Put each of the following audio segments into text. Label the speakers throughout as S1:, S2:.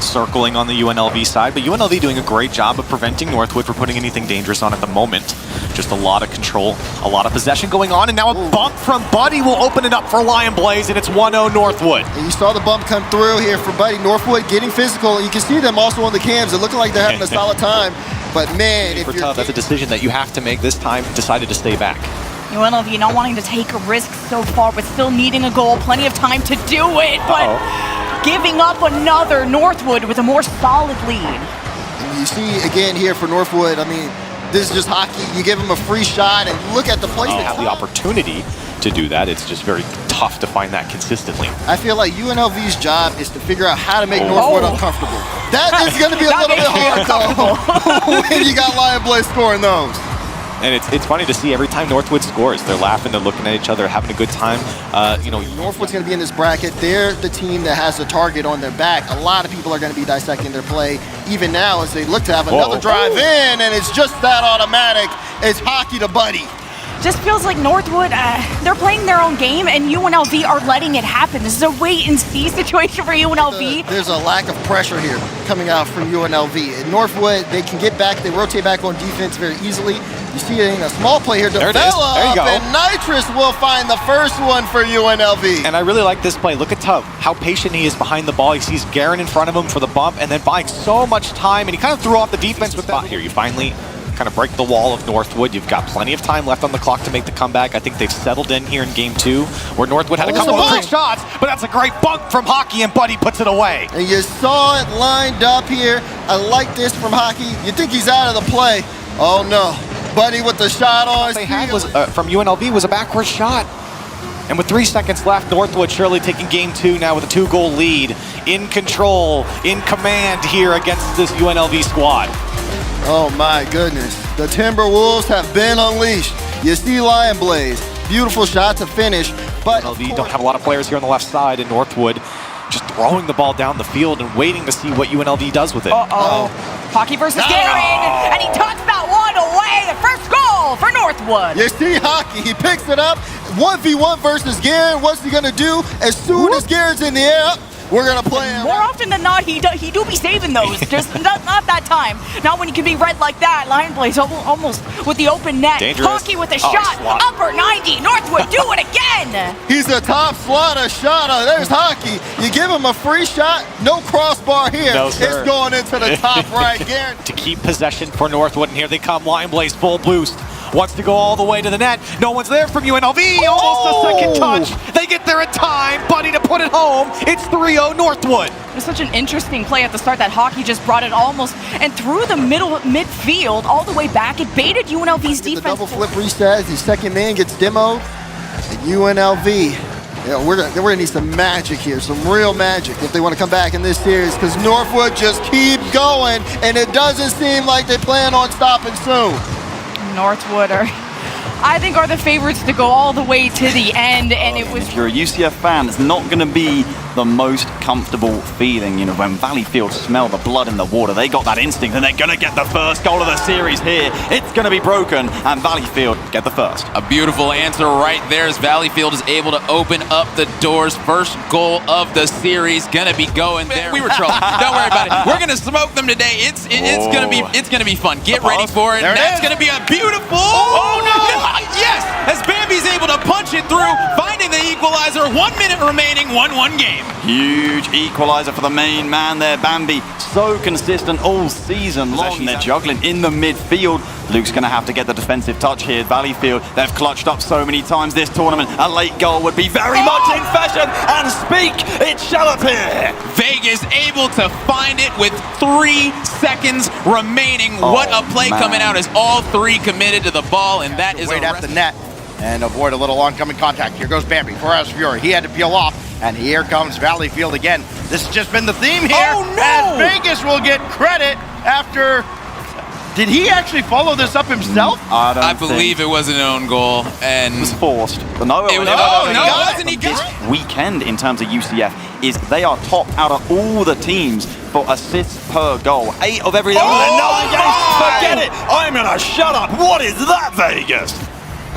S1: circling on the UNLV side, but UNLV doing a great job of preventing Northwood from putting anything dangerous on at the moment. Just a lot of control, a lot of possession going on, and now a bump from Buddy will open it up for Lion Blaze, and it's 1-0 Northwood.
S2: And you saw the bump come through here for Buddy. Northwood getting physical. You can see them also on the cams. They're looking like they're having a solid time. But man, if you're
S1: tough, that's a decision that you have to make this time. Decided to stay back.
S3: UNLV not wanting to take a risk so far, but still needing a goal. Plenty of time to do it, but giving up another. Northwood with a more solid lead.
S2: And you see again here for Northwood, I mean, this is just hockey. You give them a free shot and look at the place.
S1: They have the opportunity to do that. It's just very tough to find that consistently.
S2: I feel like UNLV's job is to figure out how to make Northwood uncomfortable. That is going to be a little bit hard, though, when you got Lion Blaze scoring those.
S1: And it's funny to see every time Northwood scores, they're laughing, they're looking at each other, having a good time. You know,
S2: Northwood's going to be in this bracket. They're the team that has the target on their back. A lot of people are going to be dissecting their play, even now as they look to have another drive in, and it's just that automatic. It's hockey to Buddy.
S3: Just feels like Northwood, they're playing their own game, and UNLV are letting it happen. This is a wait-and-see situation for UNLV.
S2: There's a lack of pressure here coming out from UNLV. In Northwood, they can get back, they rotate back on defense very easily. You see it in a small play here, develop,
S1: there you go.
S2: And Nitrous will find the first one for UNLV.
S1: And I really like this play. Look at Tubb, how patient he is behind the ball. He sees Guerin in front of him for the bump, and then buying so much time, and he kind of threw off the defense with that. Here, you finally kind of break the wall of Northwood. You've got plenty of time left on the clock to make the comeback. I think they've settled in here in game 2, where Northwood had a couple of great shots, but that's a great bump from Hockey, and Buddy puts it away.
S2: And you saw it lined up here. I like this from Hockey. You think he's out of the play. Oh no. Buddy with the shot on.
S1: What they had was, from UNLV was a backward shot. And with 3 seconds left, Northwood surely taking game 2 now with a 2-goal lead. In control, in command here against this UNLV squad.
S2: Oh my goodness. The Timberwolves have been unleashed. You see Lion Blaze. Beautiful shot to finish. But
S1: UNLV don't have a lot of players here on the left side, and Northwood just throwing the ball down the field and waiting to see what UNLV does with it.
S3: Hockey versus Guerin, and he tucks that one away. The first goal for Northwood.
S2: You see Hockey, he picks it up. 1v1 versus Guerin. What's he gonna do? As soon as Guerin's in the air, we're gonna play him.
S3: More often than not, he do be saving those. Just not that time. Not when you can be red like that. Lion Blaze almost with the open net.
S1: Dangerous.
S3: Hockey with a shot. Upper 90. Northwood do it again.
S2: He's a top slotter shotter. There's Hockey. You give him a free shot. No crossbar here.
S1: No, sir.
S2: It's going into the top right. Guerin.
S1: To keep possession for Northwood, and here they come. Lion Blaze full boost. Wants to go all the way to the net. No one's there from UNLV. Almost a second touch. They get there in time. Buddy to put it home. It's 3-0 Northwood.
S3: It was such an interesting play at the start that Hockey just brought it almost and through the midfield all the way back. It baited UNLV's defense.
S2: The double flip reset. His second man gets demoed. And UNLV. Yeah, we're gonna need some magic here, some real magic if they want to come back in this series, because Northwood just keep going, and it doesn't seem like they plan on stopping soon.
S3: Northwood I think are the favorites to go all the way to the end, and it was...
S4: If you're a UCF fan, it's not going to be the most comfortable feeling. You know, when Valleyfield smell the blood in the water, they got that instinct, and they're going to get the first goal of the series here. It's going to be broken, and Valleyfield get the first.
S5: A beautiful answer right there as Valleyfield is able to open up the doors. First goal of the series going to be going there. We were trolling. Don't worry about it. We're going to smoke them today. It's going to be fun. Get ready for it. That's going to be a beautiful... Oh no! Yes! As Bambi's able to punch it through, finding the equalizer. 1 minute remaining, 1-1 game.
S4: Huge equalizer for the main man there, Bambi. So consistent all season long. They're juggling in the midfield. Luke's going to have to get the defensive touch here. Valleyfield, they've clutched up so many times this tournament. A late goal would be very much in fashion. And speak, it shall appear.
S5: Vegas able to find it with 3 seconds remaining. What a play coming out as all 3 committed to the ball, and that is
S6: right at the net and avoid a little oncoming contact. Here goes Bambi for us Fury. He had to peel off, and here comes Valleyfield again. This has just been the theme here.
S5: Oh, no!
S6: And Vegas will get credit after... Did he actually follow this up himself?
S5: I believe it was an own goal, and
S4: it was forced. But no,
S5: it wasn't. He got
S4: this weekend in terms of UCF is they are top out of all the teams for assists per goal. 8 of every 9 games. Forget it. I'm gonna shut up. What is that, Vegas?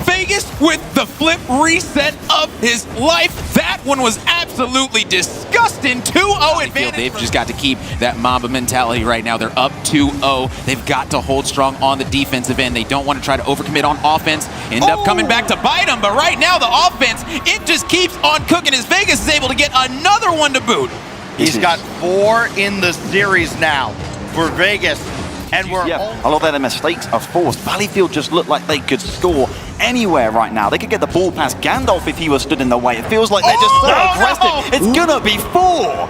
S5: Vegas with the flip reset of his life. That one was absolutely disgusting. 2-0 advantage. They've just got to keep that Mamba mentality right now. They're up 2-0. They've got to hold strong on the defensive end. They don't want to try to overcommit on offense, end up coming back to bite them. But right now, the offense, it just keeps on cooking as Vegas is able to get another one to boot.
S6: He's got 4 in the series now for Vegas. And we're
S4: a lot of their mistakes are forced. Valleyfield just looked like they could score anywhere right now. They could get the ball past Gandalf if he was stood in the way. It feels like they're just so aggressive. It's gonna be 4.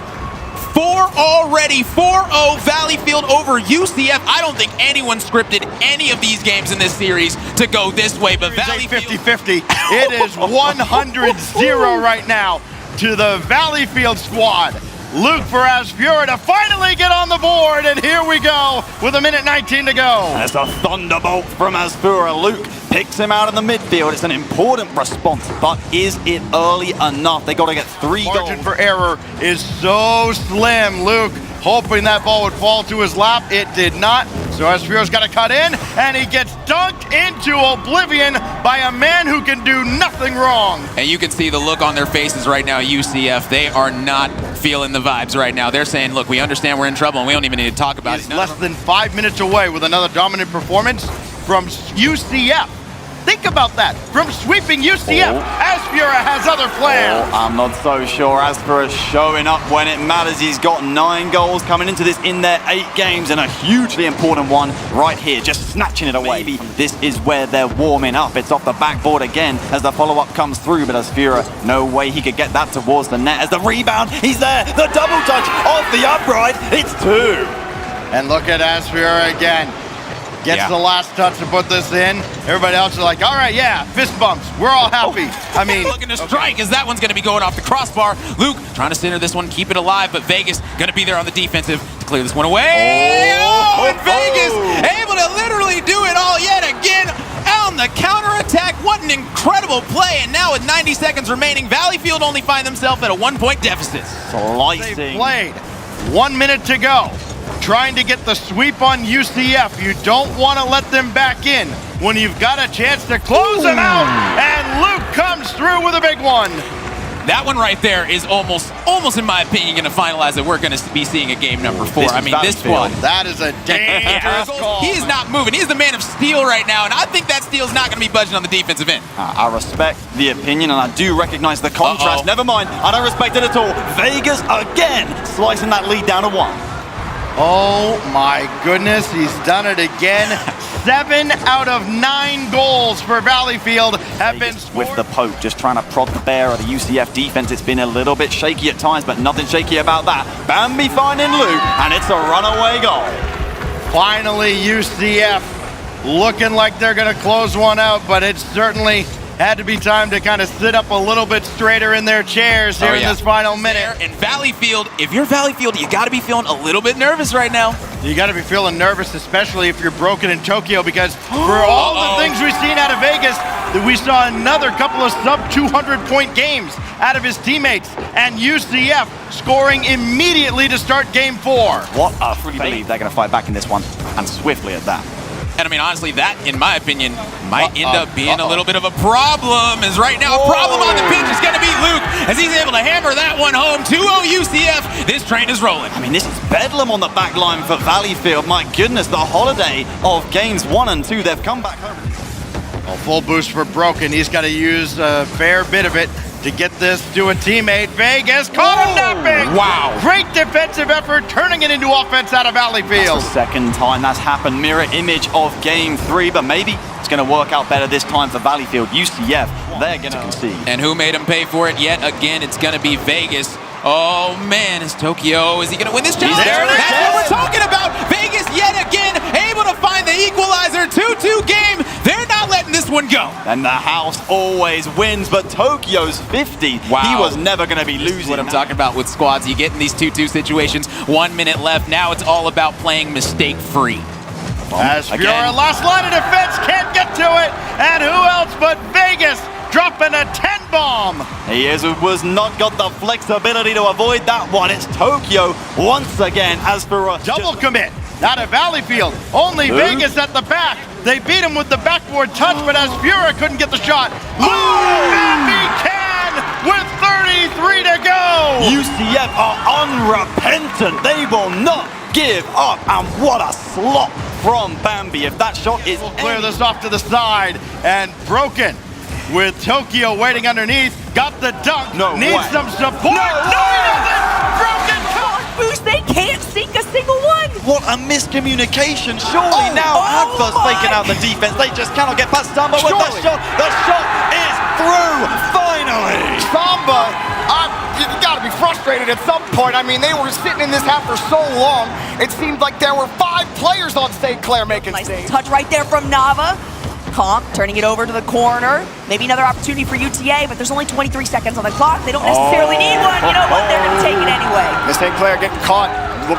S5: 4 already, 4-0 Valleyfield over UCF. I don't think anyone scripted any of these games in this series to go this way, but Valleyfield...
S6: 50-50. It is 100-0 right now to the Valleyfield squad. Luke for Asfura to finally get on the board, and here we go with 1:19 to go.
S4: That's a thunderbolt from Asfura. Luke picks him out in the midfield. It's an important response, but is it early enough? They got to get 3 goals.
S6: Margin for error is so slim. Luke hoping that ball would fall to his lap. It did not. So Asfura's got to cut in, and he gets dunked into oblivion by a man who can do nothing wrong.
S5: And you can see the look on their faces right now, UCF. They are not feeling the vibes right now. They're saying, look, we understand we're in trouble, and we don't even need to talk about it.
S6: Less than 5 minutes away with another dominant performance from UCF. Think about that. From sweeping UCF, Asfura has other plans.
S4: I'm not so sure. Asfura showing up when it matters. He's got 9 goals coming into this in their 8 games, and a hugely important one right here, just snatching it away. Maybe this is where they're warming up. It's off the backboard again as the follow-up comes through, but Asfura, no way he could get that towards the net. As the rebound, he's there. The double touch off the upright. It's 2.
S6: And look at Asfura again. Gets the last touch to put this in. Everybody else is like, all right, yeah, fist bumps. We're all happy. I mean,
S5: looking to strike as that one's going to be going off the crossbar. Luke trying to center this one, keep it alive, but Vegas going to be there on the defensive to clear this one away. And Vegas able to literally do it all yet again on the counterattack. What an incredible play. And now with 90 seconds remaining, Valleyfield only find themselves at a 1-point deficit.
S6: They've played. 1 minute to go. Trying to get the sweep on UCF. You don't want to let them back in when you've got a chance to close them out. And Luke comes through with a big one.
S5: That one right there is almost in my opinion, going to finalize that we're going to be seeing a game number 4. I mean, this one.
S6: That is a dangerous call.
S5: He's not moving. He's the man of steel right now, and I think that steel's not going to be budging on the defensive end.
S4: I respect the opinion, and I do recognize the contrast. Never mind, I don't respect it at all. Vegas again slicing that lead down to 1.
S6: Oh my goodness, he's done it again. 7 out of 9 goals for Valleyfield have been scored.
S4: With the poke, just trying to prod the bear of the UCF defense. It's been a little bit shaky at times, but nothing shaky about that. Bambi finding Luke, and it's a runaway goal.
S6: Finally, UCF looking like they're going to close one out, but it certainly had to be time to kind of sit up a little bit straighter in their chairs here in this final minute.
S5: And Valleyfield, if you're Valleyfield, you got to be feeling a little bit nervous right now.
S6: You got to be feeling nervous, especially if you're broken in Tokyo, because for all the things we've seen out of Vegas, we saw another couple of sub-200-point games out of his teammates, and UCF scoring immediately to start game 4.
S4: What a free believe they're going to fight back in this one, and swiftly at that.
S5: And I mean, honestly, that, in my opinion, might end up being a little bit of a problem. As right now, a problem on the pitch is going to be Luke, as he's able to hammer that one home. 2-0 UCF. This train is rolling.
S4: I mean, this is bedlam on the back line for Valleyfield. My goodness, the holiday of games 1 and 2. They've come back home.
S6: A full boost for Broken. He's got to use a fair bit of it to get this to a teammate. Vegas caught him napping.
S5: Wow.
S6: Great defensive effort, turning it into offense out of Valleyfield.
S4: That's the second time that's happened. Mirror image of game 3, but maybe it's going to work out better this time for Valleyfield. UCF, they're going to concede.
S5: And who made him pay for it yet again? It's going to be Vegas. Oh man, is Tokyo, is he going to win this challenge? That's what we're talking about. Vegas yet again able to find the equalizer. 2-2 game. They're not letting this one go.
S4: And the house always wins, but Tokyo's 50.
S5: Wow.
S4: He was never going to be losing.
S5: What I'm talking about with squads. You get in these 2-2 situations, 1 minute left. Now it's all about playing mistake-free.
S6: Asfura, last line of defense, can't get to it. And who else but Vegas dropping a 10 bomb.
S4: He was not got the flexibility to avoid that one. It's Tokyo once again as for a
S6: double commit. Out of Valleyfield, only Vegas at the back. They beat him with the backboard touch, but Asfura couldn't get the shot. Bambi can with 33 to go.
S4: UCF are unrepentant. They will not give up. And what a slot from Bambi. If that shot is
S6: Clear this off to the side and broken with Tokyo waiting underneath. Got the dunk.
S4: No
S6: Needs
S4: way.
S6: some support. No, he doesn't. Broken.
S3: Boost, they can't sink a single one.
S4: What a miscommunication. Surely now Adverse taking out the defense. They just cannot get past Samba with the shot. The shot is through, finally.
S7: Samba, you gotta be frustrated at some point. I mean, they were sitting in this half for so long. It seemed like there were 5 players on St. Clair making
S3: Nice
S7: saves.
S3: touch right there from Nava. Comp turning it over to the corner. Maybe another opportunity for UTA, but there's only 23 seconds on the clock. They don't necessarily need one. You know what? They're going to take it anyway.
S7: Miss St. Clair getting caught,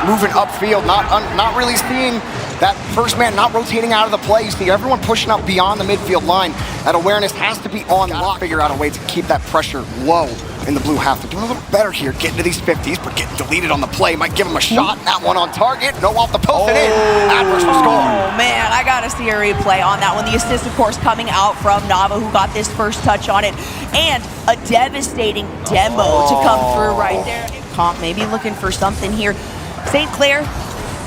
S7: moving upfield, not really seeing that first man, not rotating out of the play. You see everyone pushing up beyond the midfield line. That awareness has to be on lock. Figure out a way to keep that pressure low in the blue half. They're doing a little better here, getting to these 50s, but getting deleted on the play. Might give them a shot. That one on target. No off the post and in. Adverse will score.
S3: Oh, man, I got to see a replay on that one. The assist, of course, coming out from Nava, who got this first touch on it. And a devastating demo to come through right there. Comp maybe looking for something here. St. Clair,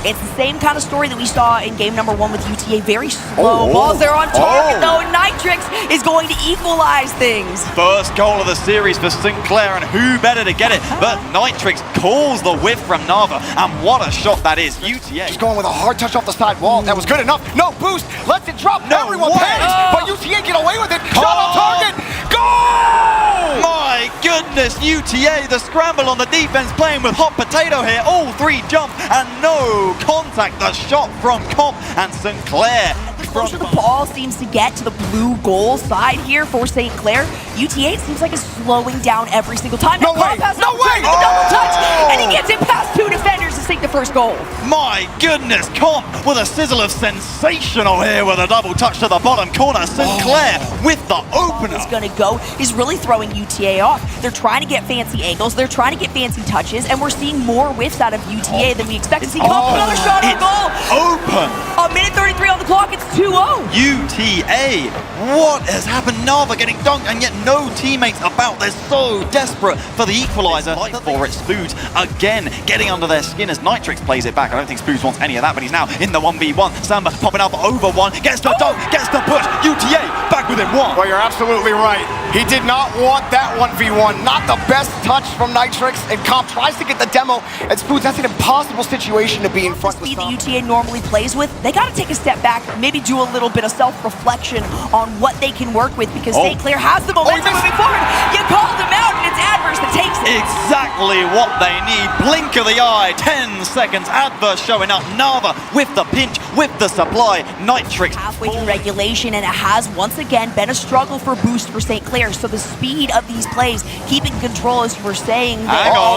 S3: it's the same kind of story that we saw in game number 1 with UTA. Very slow balls. They're on target, though. Nitrix is going to equalize things.
S4: First goal of the series for St. Clair, and who better to get it but Nitrix calls the whiff from Nava, and what a shot that is. UTA
S7: Just going with a hard touch off the side wall. That was good enough. No boost. Lets it drop.
S4: No
S7: Everyone
S4: way.
S7: panics, but UTA get away with it. Shot on target. Goal!
S4: My goodness, UTA, the scramble on the defense, playing with hot potato here. All 3 jump and no contact. The shot from Comp and St. Clair.
S3: The closer the ball seems to get to the blue goal side here for St. Clair, UTA, it seems like is slowing down every single time.
S7: No way. No way.
S3: The double touch, and he gets it past 2 defenders to sink the first goal.
S4: My goodness, Comp with a sizzle of sensational here with a double touch to the bottom corner. St. Clair with the opener.
S3: Is going to go is really throwing UTA off. They're trying to get fancy angles, they're trying to get fancy touches, and we're seeing more whiffs out of UTA than we expect to see. Another shot on goal.
S4: Open.
S3: A minute 33 on the clock. It's 2-0.
S4: UTA, what has happened? Nava getting dunked, and yet no teammates about. They're so desperate for the equalizer. For it, Spoods again getting under their skin as Nitrix plays it back. I don't think Spoods wants any of that, but he's now in the 1v1. Samba popping up over one, gets the dunk, gets the push. UTA back within 1.
S7: Well, you're absolutely right. He did not want that 1v1. Not the best touch from Nitrix, and Comp tries to get the demo. And Spoods, that's an impossible situation to be in front
S3: The
S7: with.
S3: speed that UTA normally plays with, they got to take a step back, maybe do a little bit of self-reflection on what they can work with, because St. Clair has the momentum moving forward. You called him out, and it's Adverse that takes it.
S4: Exactly what they need. Blink of the eye, 10 seconds. Adverse showing up. Nava with the pinch, with the supply. Nitrix
S3: Halfway through regulation, and it has once again been a struggle for boost for St. Clair. So the speed of these plays, keeping control, as you were saying,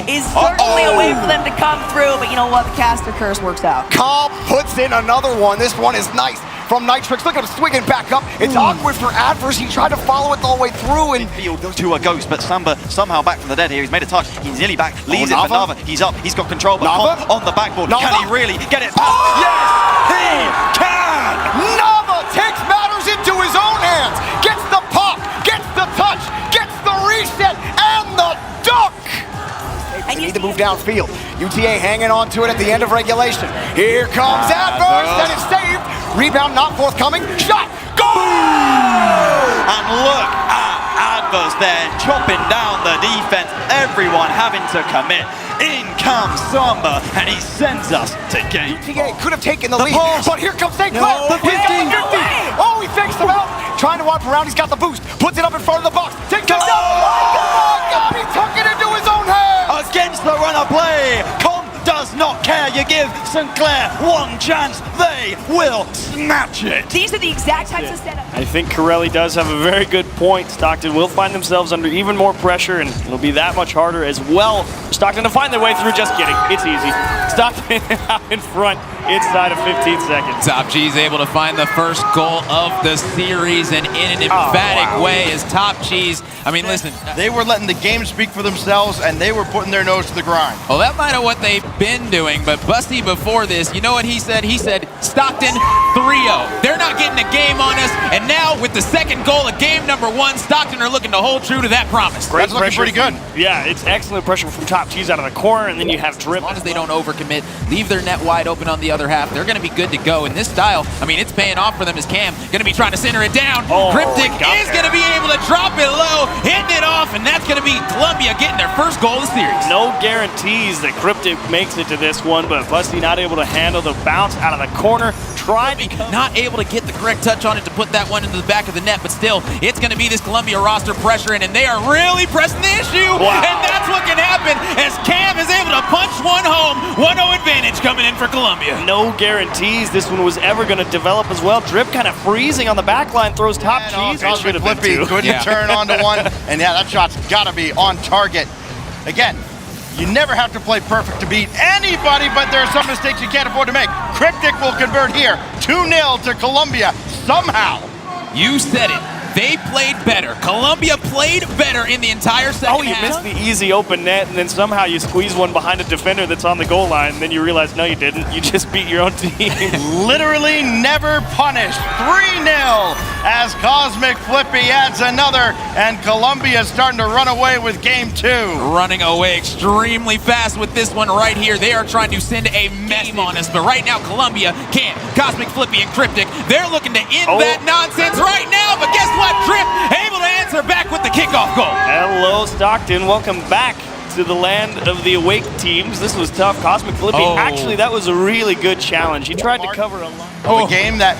S3: is certainly a way for them to come through. But you know what? The caster curse works out.
S7: Comp puts in another one. This one is nice from Nitrix. Look at him swinging back up. It's awkward for Adverse. He tried to follow it all the way through, and
S4: field to a ghost, but Samba somehow back from the dead here. He's made a touch. He's nearly back. Leaves it for Nava. He's up. He's got control, but Comp on the backboard.
S7: Nava?
S4: Can he really get it past? Yes, he can!
S7: Nava takes matters into his own hands. Gets the pop, gets the touch, gets the reset, and the dunk. They need to move downfield. UTA hanging on to it at the end of regulation. Here comes Adverse, and it's saved. Rebound not forthcoming. Shot. Goal!
S4: And look at Adverse there, chopping down the defense. Everyone having to commit. In comes Samba, and he sends us to game.
S7: UTA could have taken the lead,
S4: pass.
S7: but here comes St. Clair.
S4: The
S7: He's got the
S4: 50.
S7: 50. Oh, he fakes him out. Trying to wipe around. He's got the boost. Puts it up in front of the box. Takes it down. Oh, God, he took it into his own hands.
S4: Against the runner play. Comp does not care. You give St. Clair one chance, they will snatch it.
S3: These are the exact types of setups.
S8: I think Corelli does have a very good point. Stockton will find themselves under even more pressure, and it'll be that much harder as well Stockton to find their way through. Just kidding. It's easy. Stockton out in front inside of 15 seconds.
S5: Top G's able to find the first goal of the series, and in an emphatic way is Top G's. I mean, listen.
S6: They were letting the game speak for themselves, and they were putting their nose to the grind.
S5: Well, that might have what they've been doing, but Bussy before this, you know what he said? He said, Stockton 3-0. They're not getting a game on us, and now with the second goal of game number 1, Stockton are looking to hold true to that promise.
S6: That's looking pretty good.
S8: Yeah, it's excellent pressure from Top G's out of the corner, and then you have Drip.
S5: As long as they don't overcommit, leave their net wide open on the other half, they're going to be good to go. In this style, I mean, it's paying off for them as Cam going to be trying to center it down. Cryptic is going to be able to drop it low, hitting it off, and that's going to be Columbia getting their first goal of the series.
S8: No guarantees that Cryptic makes it to this one, but Bussy not able to handle the bounce out of the corner.
S5: Not able to get the correct touch on it to put that one into the back of the net, but still, it's going to be this Columbia roster pressuring, and they are really pressing the issue, and that's what can happen as Cam is able to punch one home. 1-0 advantage coming in for Columbia.
S8: No guarantees this one was ever going to develop as well. Drip kind of freezing on the back line, throws Top G's.
S6: Cosmic Flippy couldn't turn onto one, and yeah, that shot's got to be on target. Again, you never have to play perfect to beat anybody, but there are some mistakes you can't afford to make. Cryptic will convert here. 2-0 to Columbia somehow.
S5: You said it. They played better. Columbia played better in the entire second half.
S8: You missed the easy open net, and then somehow you squeeze one behind a defender that's on the goal line, and then you realize, no, you didn't. You just beat your own team.
S6: Literally never punished. 3-0 as Cosmic Flippy adds another, and Columbia's starting to run away with game 2.
S5: Running away extremely fast with this one right here. They are trying to send a message on us, but right now Columbia can. Cosmic Flippy and Cryptic, they're looking to end that nonsense right now, but guess what? Drip able to answer back with the kickoff goal.
S8: Hello, Stockton. Welcome back to the land of the awake teams. This was tough. Cosmic Flippy, actually, that was a really good challenge. He tried to cover a lot.
S6: A game that,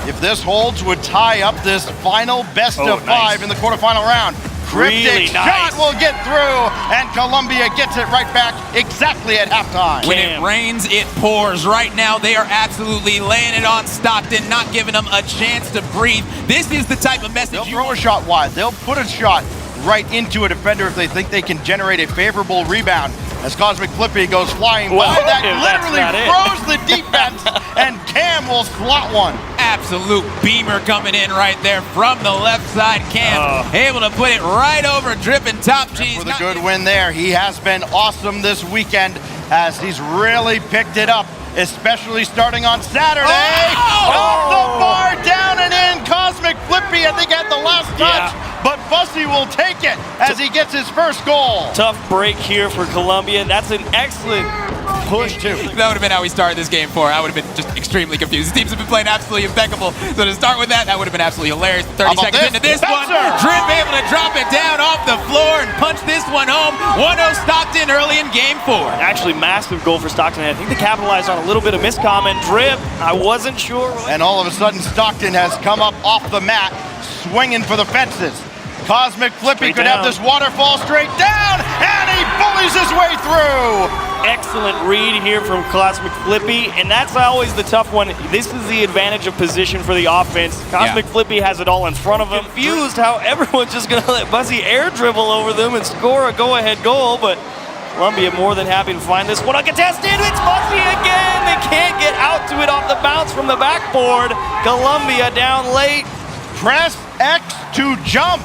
S6: if this holds, would tie up this final best of 5 in the quarterfinal round. Cryptic shot will get through, and Columbia gets it right back exactly at halftime.
S5: When it rains, it pours. Right now, they are absolutely laying it on Stockton, not giving them a chance to breathe. This is the type of message
S6: They'll throw a shot wide. They'll put a shot right into a defender if they think they can generate a favorable rebound. As Cosmic Flippy goes flying by, that literally froze the defense, and Cam will slot one.
S5: Absolute beamer coming in right there from the left side. Cam able to put it right over Drip and Top G's.
S6: For the good win there. He has been awesome this weekend as he's really picked it up, especially starting on Saturday. Off the bar, down and in. Cosmic Flippy, I think, had the last touch, but Bussy will take it as he gets his first goal.
S8: Tough break here for Columbia. That's an excellent push, too.
S5: That would have been how we started this game for. I would have been just extremely confused. The teams have been playing absolutely impeccable. So to start with that would have been absolutely hilarious. 30 seconds into this one, Drip able to drop it down off the floor and punch this one home. 1-0 Stockton early in game 4.
S8: Actually, massive goal for Stockton. I think they capitalized on a little bit of miscomm, and Drip, I wasn't sure.
S6: And all of a sudden, Stockton has come up off the mat, swinging for the fences. Cosmic Flippy could have this waterfall straight down, and he bullies his way through.
S8: Excellent read here from Cosmic Flippy, and that's always the tough one. This is the advantage of position for the offense. Cosmic Flippy has it all in front of him. Confused how everyone's just going to let Bussy air dribble over them and score a go-ahead goal, but Columbia more than happy to find this one uncontested. It's Bussy again. They can't get out to it off the bounce from the backboard. Columbia down late.
S6: Press X to jump.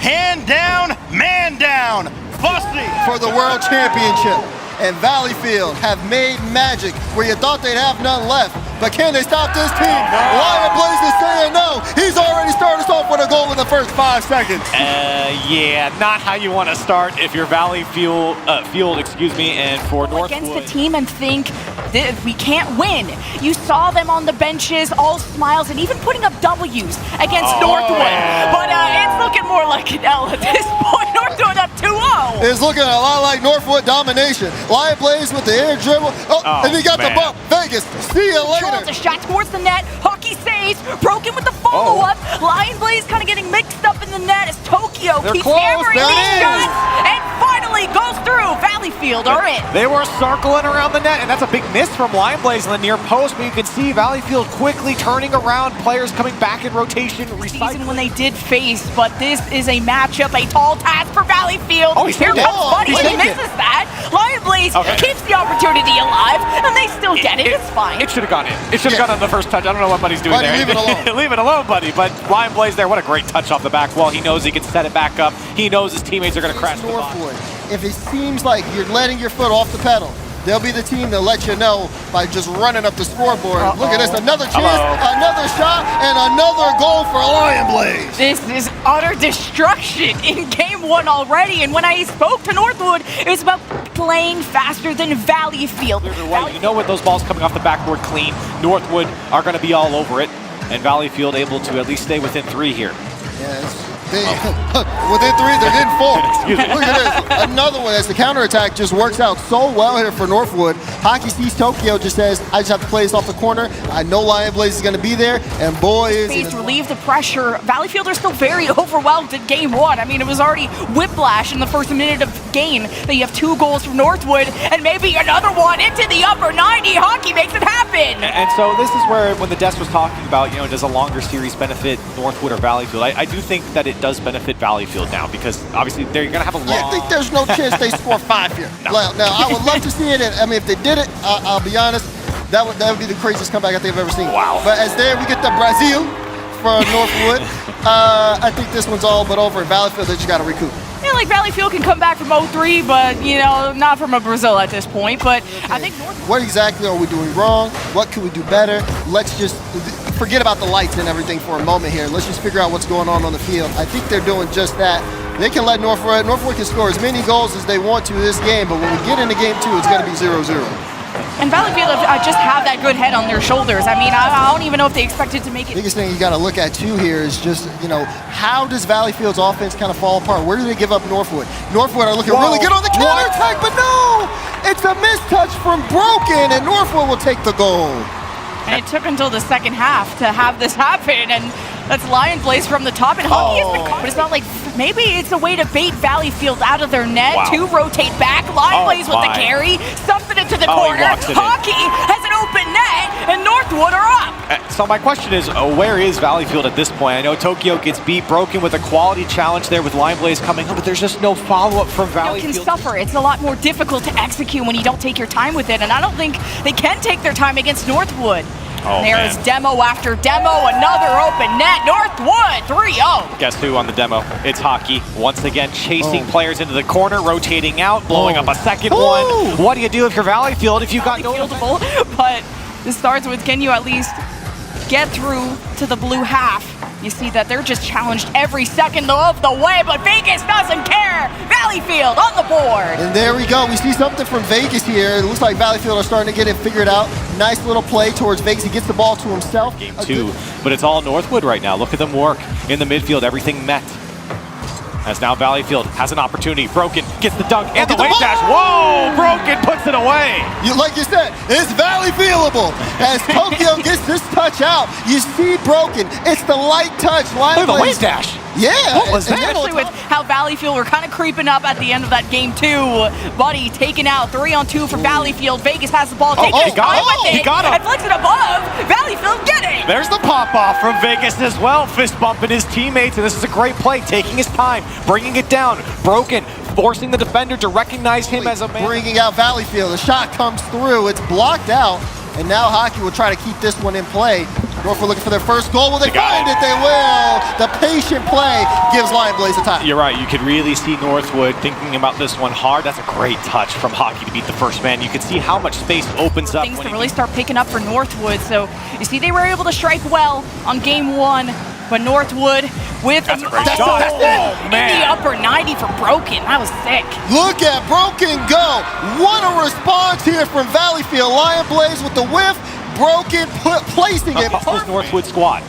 S6: Hand down, man down. Bussy
S2: for the World Championship. And Valleyfield have made magic where you thought they'd have none left. But can they stop this team? Lion Blaze is saying no. He's already started us off with a goal in the first 5 seconds.
S1: Yeah, not how you want to start if you're Valleyfield, and for Northwood.
S3: Against the team and think that we can't win. You saw them on the benches, all smiles, and even putting up W's against Northwood. But it's looking more like an L at this point. Northwood up 2-0.
S2: It's looking a lot like Northwood domination. Lion Blaze with the air dribble. And he got the bump. Vegas, see you later.
S3: A shot towards the net. Hockey saves. Broken with the follow-up. Lion Blaze kind of getting mixed up in the net as Tokyo keeps hammering these shots and finally goes through. Valleyfield are in.
S1: They were circling around the net, and that's a big miss from Lion Blaze in the near post, but you can see Valleyfield quickly turning around, players coming back in rotation,
S3: Season when they did face, but this is a matchup, a tall task for Valleyfield.
S1: Oh, he's
S3: Here
S1: taking
S3: comes
S1: it.
S3: Buddy,
S1: He's
S3: he
S1: taking it.
S3: misses that. Lion Blaze keeps the opportunity alive, and they still get it. It's fine.
S1: It should have gone in. It should have gone on the first touch. I don't know what Buddy's doing
S2: Buddy,
S1: there.
S2: leave it alone.
S1: Leave it alone, Buddy. But Lion Blaze there, what a great touch off the back wall. He knows he can set it back up. He knows his teammates are going to crash the box.
S2: Northwood. If it seems like you're letting your foot off the pedal, they'll be the team that let you know by just running up the scoreboard. Look at this, another chance, another shot, and another goal for Lion Blaze.
S3: This is utter destruction in game one already, and when I spoke to Northwood, it was about playing faster than Valleyfield.
S1: You know, with those balls coming off the backboard clean, Northwood are going to be all over it, and Valleyfield able to at least stay within 3 here.
S2: Yes. Within 3, they're getting 4. Look at this. Another one as the counterattack just works out so well here for Northwood. Hockey sees Tokyo, just says, I just have to play this off the corner. I know Lion Blaze is going to be there, and boy is
S3: Space relieve the pressure. Valleyfield are still very overwhelmed in game one. I mean, it was already whiplash in the first minute of game that you have 2 goals from Northwood, and maybe another one into the upper 90. Hockey makes it happen.
S1: And so this is where, when the desk was talking about, does a longer series benefit Northwood or Valleyfield? I do think that it does benefit Valleyfield now, because obviously they're going to have a long...
S2: Yeah, I think there's no chance they score 5 here. No. Now, I would love to see it. I mean, if they did it, I'll be honest, that would be the craziest comeback I think I've ever seen.
S1: Wow.
S2: But as there, we get the Brazil for Northwood. I think this one's all but over. Valleyfield, they just got to recoup.
S3: Yeah, like Valleyfield can come back from 0-3, but, not from a Brazil at this point. But I think Northwood...
S2: What exactly are we doing wrong? What can we do better? Let's just forget about the lights and everything for a moment here. Let's just figure out what's going on the field. I think they're doing just that. They can let Northwood can score as many goals as they want to this game, but when we get into game 2, it's going to be 0-0.
S3: And Valleyfield just have that good head on their shoulders. I mean, I don't even know if they expected to make it.
S2: Biggest thing you got to look at too here is just, how does Valleyfield's offense kind of fall apart? Where do they give up Northwood? Northwood are looking really good on the counterattack, but no! It's a mistouch from Broken, and Northwood will take the goal.
S3: And it took until the second half to have this happen, and that's Lion Blaze from the top, and Hockey has been caught. But it's not like, maybe it's a way to bait Valleyfield out of their net, to rotate back. Lion Blaze with the carry, stuffs it into the corner. Hockey has an open net, and Northwood are up.
S1: So my question is, where is Valleyfield at this point? I know Tokyo gets beat, Broken with a quality challenge there with Lion Blaze coming up, but there's just no follow-up from Valleyfield.
S3: You can suffer. It's a lot more difficult to execute when you don't take your time with it, and I don't think they can take their time against Northwood. There's demo after demo, another open net. Northwood 3-0.
S1: Guess who on the demo? It's Hockey. Once again, chasing players into the corner, rotating out, blowing up a second one. What do you do if you're Valleyfield if you got no...
S3: But this starts with, can you at least get through to the blue half? You see that they're just challenged every second of the way, but Vegas doesn't care. Valleyfield on the board.
S2: And there we go. We see something from Vegas here. It looks like Valleyfield are starting to get it figured out. Nice little play towards Vegas. He gets the ball to himself.
S1: Game 2, but it's all Northwood right now. Look at them work in the midfield. Everything met. As now Valleyfield has an opportunity. Broken gets the dunk and the wave dash. Whoa! Broken puts it away.
S2: Like you said, it's Valleyfieldable. As Tokyo gets this touch out, you see Broken. It's the light touch.
S1: Look at the wave dash.
S2: Yeah.
S1: What was that?
S3: Especially with how Valleyfield were kind of creeping up at the end of that game 2. Buddy taken out 3-on-2 for Valleyfield. Vegas has the ball. Taking his time with it.
S1: He got him.
S3: And flicks it above. Valleyfield getting.
S1: There's the pop-off from Vegas as well. Fist bumping his teammates, and this is a great play. Taking his time, bringing it down. Broken, forcing the defender to recognize him as a man.
S2: Bringing out Valleyfield. The shot comes through. It's blocked out. And now Hockey will try to keep this one in play. Northwood looking for their first goal. Will they find it? They will. The patient play gives Lion Blaze a tie.
S1: You're right. You could really see Northwood thinking about this one hard. That's a great touch from Hockey to beat the first man. You can see how much space opens up.
S3: Things to really start picking up for Northwood. So you see they were able to strike well on game 1. But Northwood with
S1: in the
S3: upper 90 for Broken. That was sick.
S2: Look at Broken go. What a response here from Valleyfield. Lion Blaze with the whiff. Broken placing it.
S1: This Northwood squad.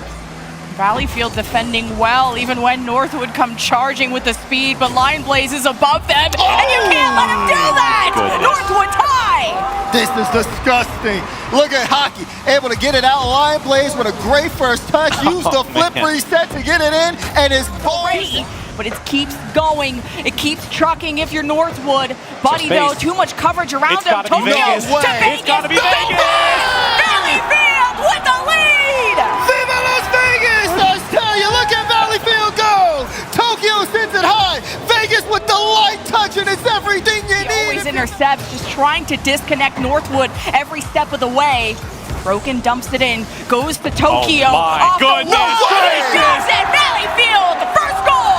S3: Valleyfield defending well, even when Northwood come charging with the speed, but Lion Blaze is above them, and you can't let him do that! Northwood tie!
S2: This is disgusting. Look at Hockey, able to get it out. Lion Blaze with a great first touch, used the flip reset to get it in, and it's
S3: Brady. but it keeps going. It keeps trucking if you're Northwood. Buddy, though, too much coverage around
S1: It's
S3: him.
S1: gotta be
S3: Tokyo
S1: Vegas.
S3: to Vegas.
S1: It's gotta be Vegas.
S3: Valleyfield with the lead.
S2: Viva Las Vegas! I tell you, look at Valleyfield go! Tokyo sends it high. Vegas with the light touch, and it's everything you
S3: He
S2: need.
S3: always intercepts, just trying to disconnect Northwood every step of the way. Broken dumps it in, goes to Tokyo.
S1: Oh my
S3: off
S1: goodness
S3: the wall.
S1: gracious.
S3: And Valleyfield, the first goal.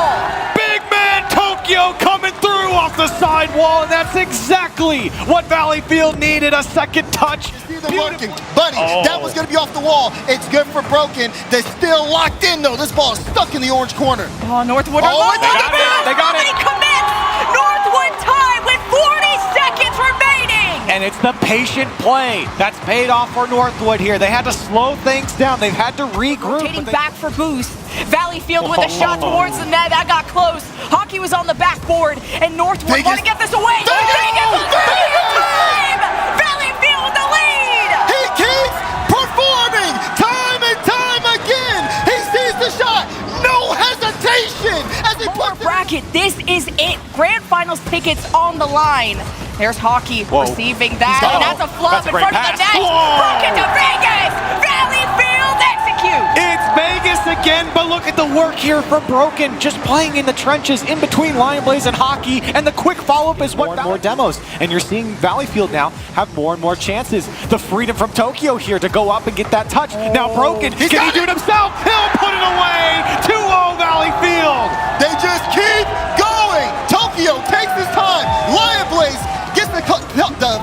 S1: Big man Tokyo coming through off the side wall, and that's exactly what Valleyfield needed, a second touch.
S2: See them working. Buddy, that was going to be off the wall. It's good for Broken. They're still locked in, though. This ball is stuck in the orange corner.
S3: Oh, Northwood.
S2: Oh,
S3: they
S2: got it.
S1: They got it.
S3: Commits. Northwood tied with 40 seconds remaining.
S1: And it's the patient play that's paid off for Northwood here. They had to slow things down. They've had to regroup.
S3: Rotating back for boost. Valleyfield with a shot towards the net. That got close. Hockey was on the backboard, and Northwood want to get this away. Vegas will take the time. Valleyfield with the lead.
S2: He keeps performing time and time again. He sees the shot. No hesitation as he
S3: Lower
S2: puts it.
S3: bracket, this is it. Grand Finals tickets on the line. There's Hockey receiving that, and that's a flop
S1: That's a
S3: in
S1: great
S3: front of the
S1: pass.
S3: net.
S1: Whoa.
S3: Broken to Vegas. Valleyfield execute.
S1: It's Vegas again, but look at the work here from Broken, just playing in the trenches in between Lion Blaze and Hockey, and the quick follow-up is what more demos, and you're seeing Valleyfield now have more and more chances. The freedom from Tokyo here to go up and get that touch. Now Broken, can he do it himself? He'll put it away. 2-0 Valleyfield.
S2: They just keep going. Tokyo takes his time. Lion Blaze gets the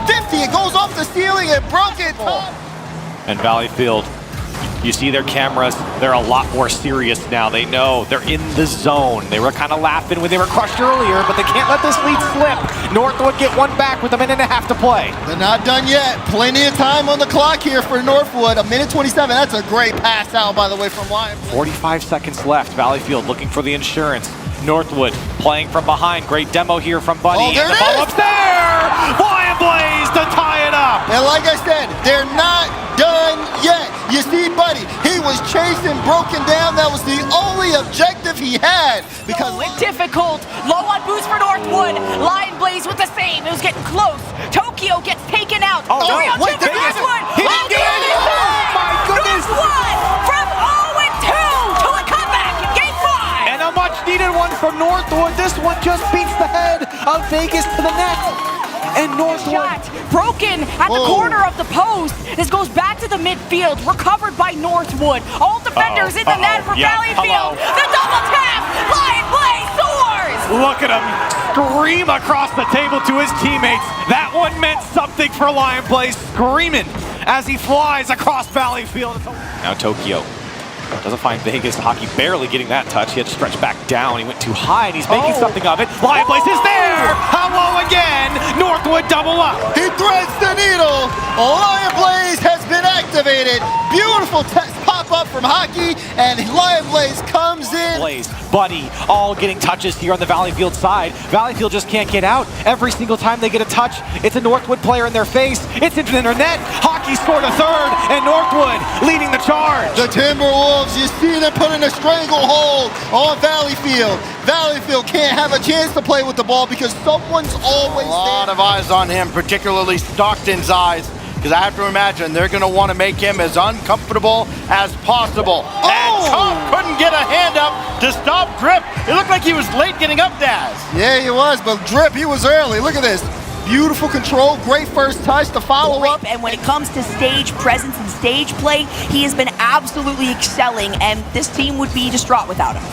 S2: 50. It goes off the ceiling and Broken.
S1: And Valleyfield, you see their cameras, they're a lot more serious now. They know they're in the zone. They were kind of laughing when they were crushed earlier, but they can't let this lead slip. Northwood get one back with a minute and a half to play.
S2: They're not done yet. Plenty of time on the clock here for Northwood. A minute 27. That's a great pass out, by the way, from Lion.
S1: 45 seconds left. Valleyfield looking for the insurance. Northwood playing from behind. Great demo here from Buddy.
S2: Oh, there
S1: and the
S2: it
S1: follow-up's
S2: is.
S1: there! Lion Blaze to tie it up.
S2: And like I said, they're not done yet. You see, Buddy, he was chasing Broken down. That was the only objective he had. Because
S3: Difficult. Low on boost for Northwood. Lion Blaze with the save. It was getting close. Tokyo gets taken out.
S1: Oh,
S3: 3 on 2
S2: wait,
S3: for
S2: there is it.
S3: Northwood.
S1: He didn't get it. Oh, my goodness.
S3: Northwood from 0-2 to a comeback in Game 5.
S1: And a much-needed one from Northwood. This one just beats the head of Vegas to the net. And Northwood.
S3: Shot broken at the corner of the post. This goes back to the midfield. Recovered by Northwood. All defenders in the net for Valleyfield. The double tap. Lion Blaze soars.
S1: Look at him scream across the table to his teammates. That one meant something for Lion Blaze, screaming as he flies across Valleyfield. Now Tokyo doesn't find Vegas. Hockey barely getting that touch. He had to stretch back down. He went too high, and he's making something of it. Lion Blaze is there. Hello again. Northwood double up.
S2: he threads the needle. Lion Blaze has been activated. Beautiful pop-up from Hockey, and Lion Blaze comes in.
S1: Blaze, Buddy, all getting touches here on the Valleyfield side. Valleyfield just can't get out. Every single time they get a touch, it's a Northwood player in their face. It's into their net. Hockey scored a third, and Northwood leading the charge.
S2: The Timberwolves, you see them putting a stranglehold on Valleyfield. Valleyfield can't have a chance to play with the ball because someone's always
S6: A lot of eyes on him, particularly Stockton's eyes, because I have to imagine they're going to want to make him as uncomfortable as possible. And Cobb couldn't get a hand up to stop Drip. It looked like he was late getting up, Daz.
S2: Yeah, he was, but Drip, he was early. Look at this. Beautiful control, great first touch to follow up.
S3: And when it comes to stage presence and stage play, he has been absolutely excelling, and this team would be distraught without him.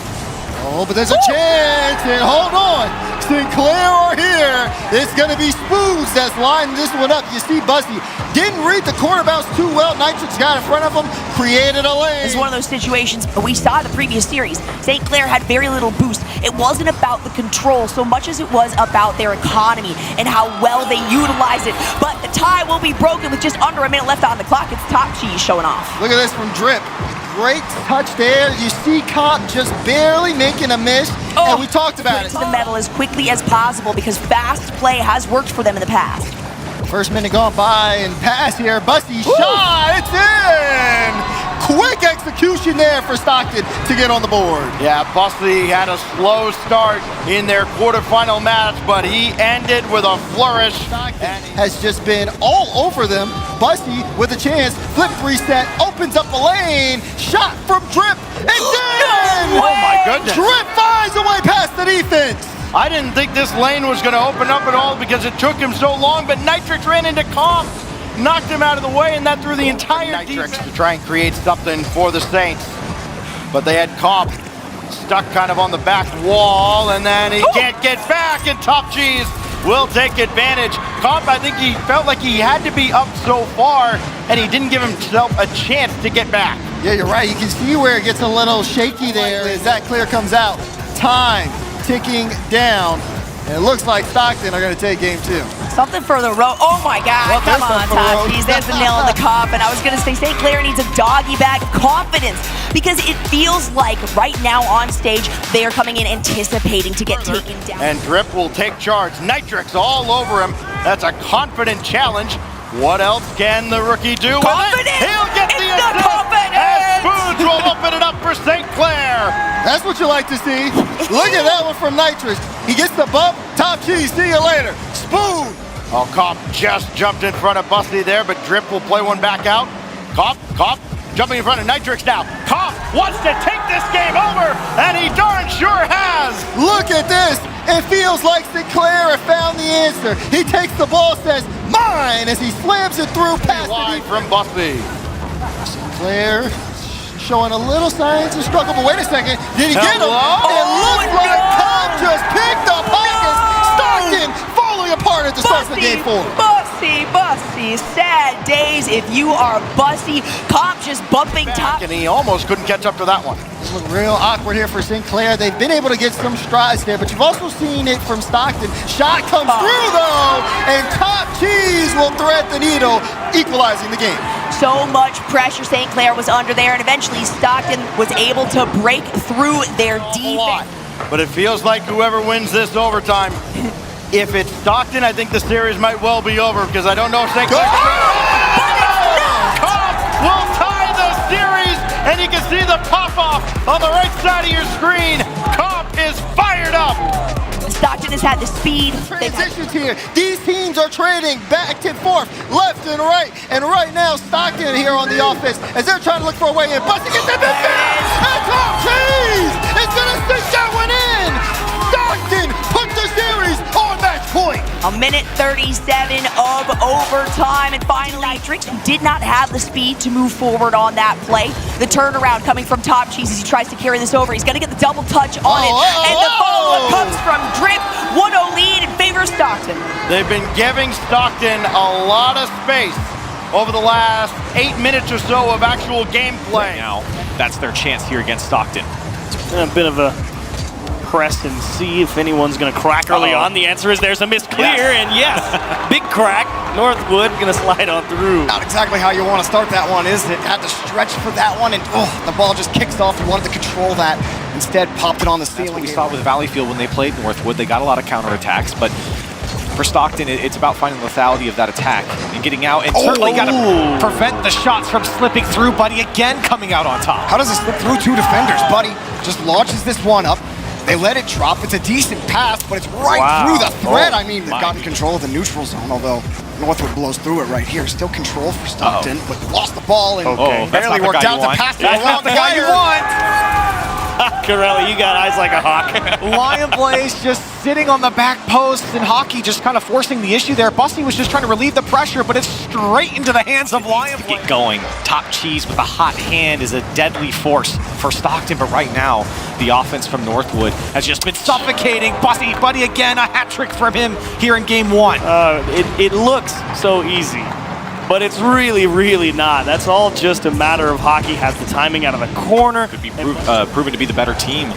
S2: Oh, but there's a chance, and hold on. Sinclair are here. It's going to be Spoons that's lining this one up. You see Busty didn't read the corner bounce too well. Nitrix got in front of him, created a lane.
S3: This is one of those situations we saw in the previous series. St. Clair had very little boost. It wasn't about the control so much as it was about their economy and how well they utilize it. But the tie will be broken with just under a minute left on the clock. It's Top Cheese showing off.
S2: Look at this from Drip. Great touch there. You see Comp just barely making a miss, and we talked about it.
S3: To the metal as quickly as possible because fast play has worked for them in the past.
S2: First minute gone by and pass here. Busty shot. It's in. Quick execution. execution there for Stockton to get on the board.
S6: Yeah, Bussy had a slow start in their quarterfinal match, but he ended with a flourish.
S2: Stockton has just been all over them. Bussy with a chance, flip reset, opens up a lane, shot from Drip, and then
S6: Oh my goodness.
S2: Drip finds a way past the defense.
S6: I didn't think this lane was going to open up at all because it took him so long, but Nitrix ran into Comp, knocked him out of the way, and that threw the entire Nitrix to try and create something for the Saints. But they had Comp stuck kind of on the back wall, and then he can't get back, and Top Cheese will take advantage. Comp, I think he felt like he had to be up so far, and he didn't give himself a chance to get back.
S2: Yeah, you're right. You can see where it gets a little shaky there as that Clair comes out. Time ticking down. And it looks like Stockton are going to take game 2.
S3: Something for the road. Oh my God,
S2: Well,
S3: come
S2: there's
S3: on,
S2: something for the
S3: Top
S2: road.
S3: Cheese. There's the nail in the coffin. I was going to say St. Clair needs a doggy bag of confidence because it feels like right now on stage, they are coming in anticipating to get taken down.
S6: And Drip will take charge. Nitrix all over him. That's a confident challenge. What else can the rookie do?
S3: Confidence!
S6: He'll get
S3: It's
S6: the
S3: the
S6: assist.
S3: confidence!
S6: As Spooge will open it up for St. Clair.
S2: That's what you like to see. Look at that one from Nitrix. He gets the bump. Top Cheese, see you later. Spoon.
S6: Oh, Comp just jumped in front of Busty there, but Drip will play one back out. Comp jumping in front of Nitrix now. Comp wants to take this game over, and he darn sure has.
S2: Look at this. It feels like Sinclair have found the answer. He takes the ball, says, mine, as he slams it through past the
S6: Wide
S2: defense.
S6: from Busty.
S2: Sinclair showing a little signs of struggle, but wait a second. Did he get him?
S6: Hello?
S2: It looks
S3: Oh,
S2: like
S3: no.
S2: Cobb just picked up Hawkins. Stockton falling apart at the start of game 4.
S3: Bussy, sad days if you are Bussy. Comp just bumping Top.
S6: And he almost couldn't catch up to that one.
S2: This look real awkward here for Sinclair. They've been able to get some strides there, but you've also seen it from Stockton. Shot comes through though, and Top Cheese will thread the needle, equalizing the game.
S3: So much pressure St. Clair was under there, and eventually Stockton was able to break through their defense.
S6: But it feels like whoever wins this overtime, if it's Stockton, I think the series might well be over because I don't know if St. Clair Comp will tie the series, and you can see the pop-off on the right side of your screen. Comp is fired up.
S3: Stockton has had the speed. They've had
S2: Transitions here. These teams are trading back and forth, left and right. And right now, Stockton here on the offense as they're trying to look for a way in. Bussy gets in the fence, and Top Cheese is going to stick that one in. Stockton puts the series on match point.
S3: a minute 37 of overtime, and finally Nitrix, who did not have the speed to move forward on that play. The turnaround coming from Top Cheese as he tries to carry this over. He's going to get the double touch on it, and the follow-up comes from Drip. 1-0 lead in favor of Stockton.
S6: They've been giving Stockton a lot of space over the last 8 minutes or so of actual gameplay.
S1: Now, that's their chance here against Stockton.
S8: A bit of a press and see if anyone's going to crack early on. The answer is there's a miss clear, and yes, big crack. Northwood going to slide on through.
S7: Not exactly how you want to start that one, is it? Had to stretch for that one, and the ball just kicks off. You wanted to control that. Instead, popped it on the
S1: That's
S7: ceiling.
S1: what we saw with Valleyfield when they played Northwood. They got a lot of counterattacks, but for Stockton, it's about finding lethality of that attack and getting out, and certainly got to prevent the shots from slipping through. Buddy again coming out on top.
S7: How does it slip through two defenders? Buddy just launches this one up. They let it drop. It's a decent pass, but it's right through the thread. I mean, they've gotten control of the neutral zone, although Northwood blows through it right here. Still control for Stockton, but lost the ball and barely worked out to pass it along the guy you want.
S8: Corelli, you got eyes like a hawk.
S1: Lion Blaze just sitting on the back post, and Hockey just kind of forcing the issue there. Bussy was just trying to relieve the pressure, but it's straight into the hands of Lion Blaze. Get going. Top Cheese with a hot hand is a deadly force for Stockton, but right now, the offense from Northwood has just been suffocating. Buddy again, a hat trick from him here in game one.
S8: It looks so easy, but it's really, really not. That's all just a matter of Hockey has the timing out of the corner.
S1: Could be proven to be the better team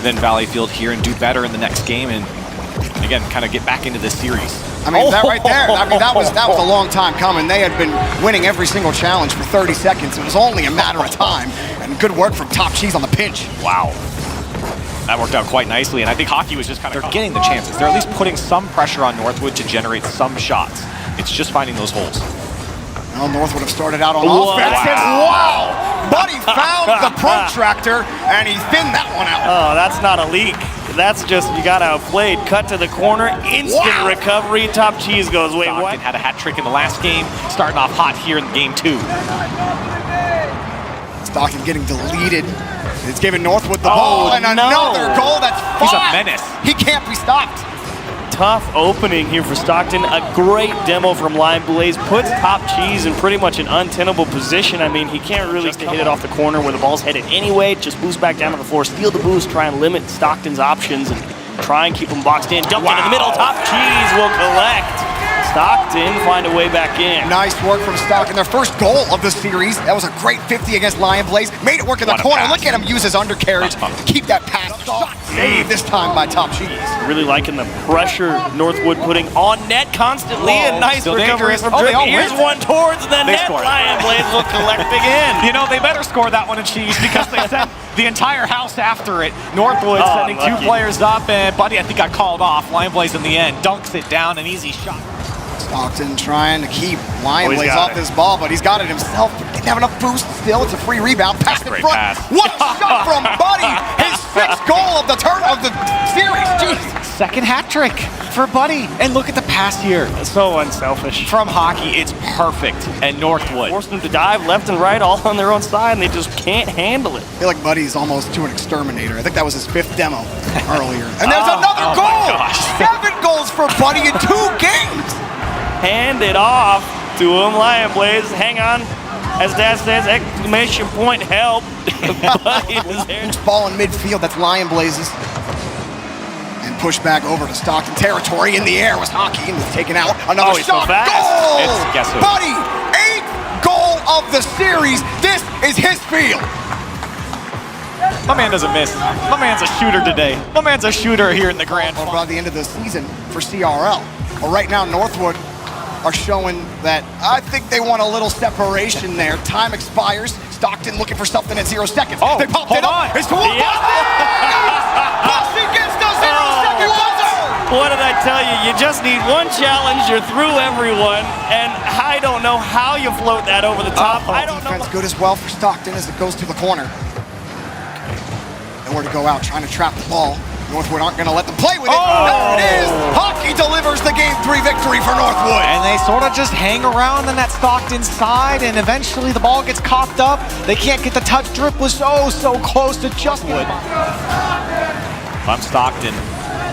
S1: than Valleyfield here and do better in the next game, and again, kind of get back into this series.
S7: I mean, that right there, I mean, that was a long time coming. They had been winning every single challenge for 30 seconds. It was only a matter of time, and good work from Top Cheese on the pinch.
S1: Wow. That worked out quite nicely, and I think Hockey was just kind of, they're getting the chances. They're at least putting some pressure on Northwood to generate some shots. It's just finding those holes.
S7: Well, Northwood have started out on offense. Wow. Buddy found the protractor, and he thinned that one out.
S8: Oh, that's not a leak. That's just, you got outplayed. Cut to the corner, instant recovery. Top cheese goes, wait,
S1: Stockton
S8: what?
S1: had a hat trick in the last game, starting off hot here in game 2.
S7: Stockton getting deleted. It's giving Northwood the ball, and another goal. That's 5.
S1: He's a menace.
S7: He can't be stopped.
S8: Tough opening here for Stockton. A great demo from Lion Blaze. Puts Top Cheese in pretty much an untenable position. I mean, he can't really hit it off the corner where the ball's headed anyway. Just boost back down to the floor, steal the boost, try and limit Stockton's options, and try and keep him boxed in. Dumped into the middle. Top Cheese will collect. Stockton find a way back in.
S7: Nice work from Stockton. Their first goal of the series. That was a great 50 against Lion Blaze. Made it work in the corner. Look at him use his undercarriage to keep that pass. Shot saved this time by Top Cheese.
S8: Really liking the pressure Northwood putting on net constantly. A nice recovery from Drip. Here's one towards the net.
S1: Scored.
S8: Lion Blaze will collect again.
S1: You know, they better score that one in cheese because they sent the entire house after it. Northwood sending
S8: unlucky.
S1: 2 players up, and Buddy, I think, got called off. Lion Blaze in the end dunks it down, an easy shot.
S7: Stockton trying to keep Lion
S8: he's
S7: Blaze
S8: got
S7: off
S8: it.
S7: this ball, but he's got it himself. Didn't have enough boost still. It's a free rebound. Pass in
S1: Great
S7: front.
S1: pass.
S7: What a shot from Buddy! His 6th goal of the series. Jeez.
S1: Second hat trick for Buddy. And look at the pass here.
S8: So unselfish.
S1: From hockey, it's perfect. And Northwood.
S8: Forcing them to dive left and right, all on their own side, and they just can't handle it.
S7: I feel like Buddy's almost to an exterminator. I think that was his 5th demo earlier. And there's another goal!
S1: my gosh.
S7: 7 goals for Buddy in 2 games!
S8: Hand it off to him. Lion Blaze, hang on. As Dad says, exclamation point, help. Buddy is there.
S7: Loose ball in midfield, that's Lion Blazes. And push back over to Stockton territory. In the air was hockey and was taken out. Another
S8: he's so
S7: shot.
S8: fast.
S7: Goal!
S1: It's guess who?
S7: Buddy, 8th goal of the series. This is his field.
S1: My man doesn't miss. My man's a shooter today. My man's a shooter here in the grand
S7: By
S1: final.
S7: the end of the season for CRL. Well, right now, Northwood are showing that I think they want a little separation there. Time expires. Stockton looking for something at 0 seconds.
S1: Oh,
S7: they popped
S1: hold
S7: it up.
S1: on.
S7: It's towards Boston gets the 0-second buzzer.
S8: What did I tell you? You just need one challenge. You're through everyone. And I don't know how you float that over the top. I don't know.
S7: Defense good as well for Stockton as it goes to the corner. Nowhere to go out, trying to trap the ball. Northwood aren't going to let them play with it. There it is. Hockey delivers the Game 3 victory for Northwood.
S1: And they sort of just hang around on that Stockton side, and eventually the ball gets coughed up. They can't get the touch. Drip was so close to just wood. If I'm Stockton,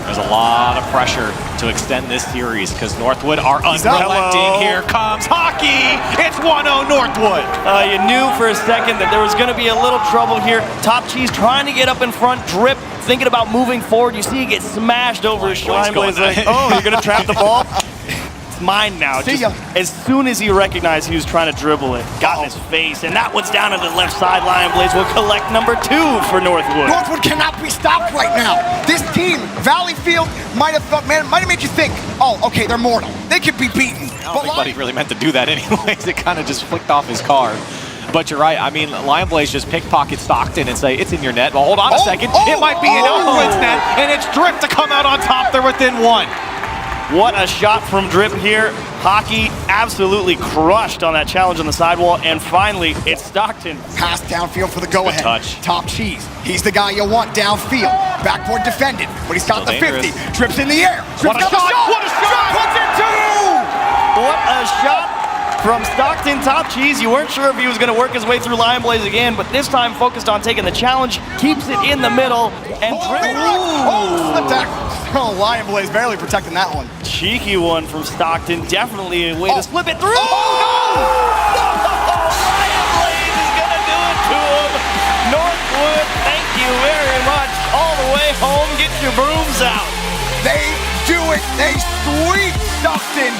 S1: there's a lot of pressure to extend this series because Northwood are unrelenting. Here comes hockey. It's 1-0 Northwood.
S8: You knew for a second that there was going to be a little trouble here. Top Cheese trying to get up in front. Drip thinking about moving forward. You see he get smashed over his shoulder. He's like, oh, you're going to trap the ball? It's mine now.
S7: See ya.
S8: As soon as he recognized he was trying to dribble it, got in his face, and that one's down to the left side. Lion Blaze will collect number 2 for Northwood.
S7: Northwood cannot be stopped right now. This team, Valleyfield, might have made you think, oh, okay, they're mortal. They could be beaten.
S1: I don't think Buddy really meant to do that anyways. It kind of just flicked off his card. But you're right. I mean, Lion Blaze just pickpocket Stockton and say, it's in your net. Well, hold on a second. It might be in Northwood's net, and it's Drip to come out on top. They're within 1.
S8: What a shot from Drip here. Hockey absolutely crushed on that challenge on the sidewall. And finally, it's Stockton.
S7: Pass downfield for the go-ahead.
S1: touch.
S7: Top Cheese. He's the guy you want downfield. Backboard defended, but he's got
S1: Still
S7: the
S1: dangerous.
S7: 50. Drips in the air.
S1: What a
S7: Drips got the
S1: shot! What a shot!
S7: Puts it 2!
S8: What a shot from Stockton. Top Cheese. You weren't sure if he was going to work his way through Lion Blaze again, but this time focused on taking the challenge. Keeps it in the middle. And Drip.
S7: The tackle. Oh, Lion Blaze barely protecting that one.
S8: Cheeky one from Stockton. Definitely a way to slip it through. Lion Blaze is going to do it to him. Northwood, thank you very much. All the way home. Get your brooms out.
S7: They do it. They sweep Stockton